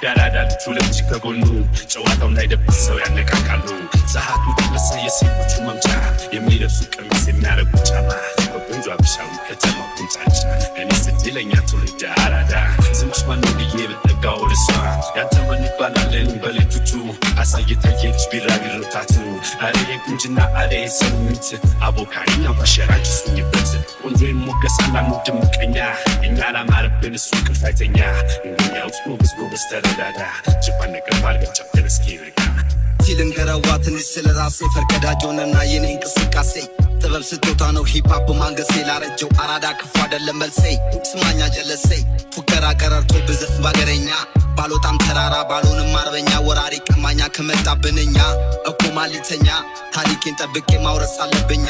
ያራዳል ሁለት ከጎኑ ጨዋታው ላይ ደብሰው ያነቃቃሉ ሰዓቱ ደረሰ የሴቶቹ መምጫ የሚለብሱ ቀሚስ የሚያረጉ ጫማ በብዙ አብሻው ከተማው ቁንጫጫ እኔ ስትለኛ ትውልድ አራዳ ዝምሽ ማነው ብዬ በጠጋው ወደሷ ያንተ ምን ይባላልን በልጆቹ አሳየታየች ቢራቢሮታቱ አሬ ቁንጅና አሬ ሰምት አቦካሪና ባሸራጅ ሱኝበት ቆንጆ ሞገሳና ሙድምቀኛ እኛ ላማረብን እሱ ቅርፋይተኛ እንግኛው ጎበዝ ተረዳዳ ጭባን ነገር ባርገጫ ተነስኪ ነጋ ሲልንገረዋ ትንሽ ስለራሴ ፈርቀዳጆነና የኔ እንቅስቃሴ ጥበብ ስጦታ ነው ሂፕሆፕ ማንገሴ ላረጀው አራዳ ክፉ አይደለም መልሴ ስማኛ ጀለሴ ፉከራ ቀረርቶ ብዘፍ ባገረኛ ባሎጣም ተራራ ባሎንም አርበኛ ወራሪ ቀማኛ ከመጣብንኛ እኮ ማሊተኛ ታሪኬን ጠብቄ ማውረስ አለብኛ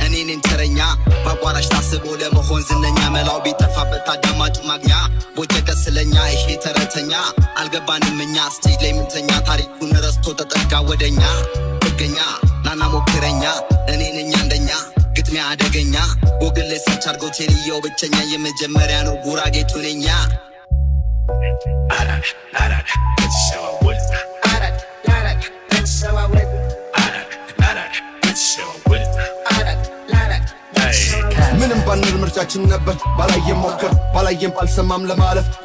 እኔን ተረኛ ባቋራሽ ታስቦ ለመሆን ዝነኛ መላው ቢጠፋበት አዳማጭ ማግኛ ቦጨቀ ስለኛ ይሄ ተረተኛ አልገባንምኛ ስቴጅ ላይ ምንተኛ ታሪኩን ረስቶ ተጠጋ ወደኛ ጥገኛ ናና ሞክረኛ እኔንኛ እንደኛ ግጥሚያ አደገኛ ጎግል ላይ ሰርች አድርጎ ቴሪዮ ብቸኛ የመጀመሪያ ነው ጉራጌቱ ነኛ አራድ ለተሸዋ ወልታ አራድ ለተሸዋ ወልታ አራድ ለተሸዋ ወልታ ምንም ባንል ምርጫችን ነበር ባላየም ሞከር ባላየም አልሰማም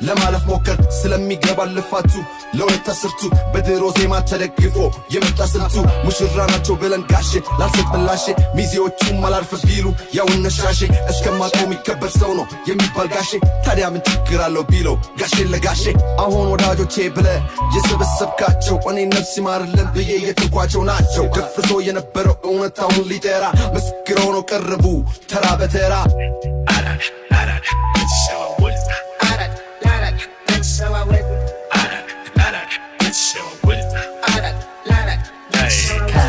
ለማለፍ ሞከር ስለሚገባ ልፋቱ ለወጣ ስርቱ በድሮ ዜማ ተደግፎ የመጣ ስልቱ ሙሽራ ናቸው ብለን ጋሼ ላልሰጥላሼ ሚዜዎቹም አላርፍ ቢሉ ያው ነሻሼ እስከማቆም ይከበር ሰው ነው የሚባል ጋሼ ታዲያ ምን ችግር አለው ቢለው ጋሼ ለጋሼ አሁን ወዳጆቼ ብለ የሰበሰብካቸው እኔ ነፍስ ይማርልን ብዬ የተኳቸው ናቸው ደፍሶ የነበረው እውነታውን ሊጠራ መስክረው ነው ቀርቡ ተራ በተራ አራድ ለተሸዋ ወልታ አራድ ለተሸዋ ወልታ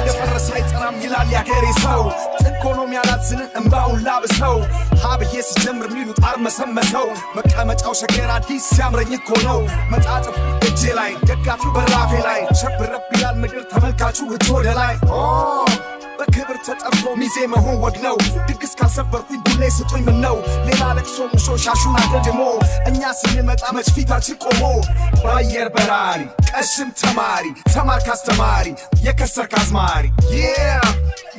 የፈረሰ አይጠራም ይላል ያገሬ ሰው ኢኮኖሚ ያላዝን እንባውን ላብሰው ሀብዬ ሲጀምር ሚሉት አርመሰመሰው መቀመጫው ሸገር አዲስ ሲያምረኝ እኮ ነው መጣጥፍ እጄ ላይ ደጋፊው በራፌ ላይ ሸብረብ ይላል ምድር ተመልካቹ እጅ ወደ ላይ በክብር ተጠርቶ ሚዜ መሆን ወግ ነው ድግስ ካልሰበርኩኝ ቡሌ ስጡኝ ምን ነው ሌላ ለቅሶ ሙሾ ሻሹን አደድሞ እኛ ስንመጣ መች ፊታችን ቆሞ ባየር በራሪ ቀሽም ተማሪ ተማር ካስተማሪ የከሰርክ አዝማሪ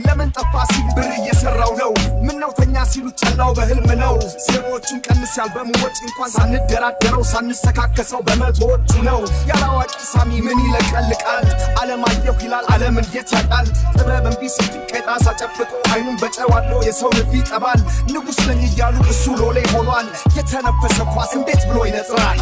ለምን ጠፋ ሲል ብር እየሰራው ነው ምነው ተኛ ሲሉ ጨላው በህልም ነው ዜሮዎችን ቀንስ ያልበሙ ወጭ እንኳን ሳንደራደረው ሳንሰካከሰው በመቶዎቹ ነው ያላዋቂ ሳሚ ምን ይለቀልቃል ዓለማየሁ ይላል ዓለምን የት ያጣል ጥበብን ቢስ ቀጣ ሳጨፍቆ አይኑን በጨዋዶ የሰው ልብ ይጠባል ንጉስ ነኝ እያሉ እሱ ሎሌ ሆኗል የተነፈሰ ኳስ እንዴት ብሎ ይነጥራል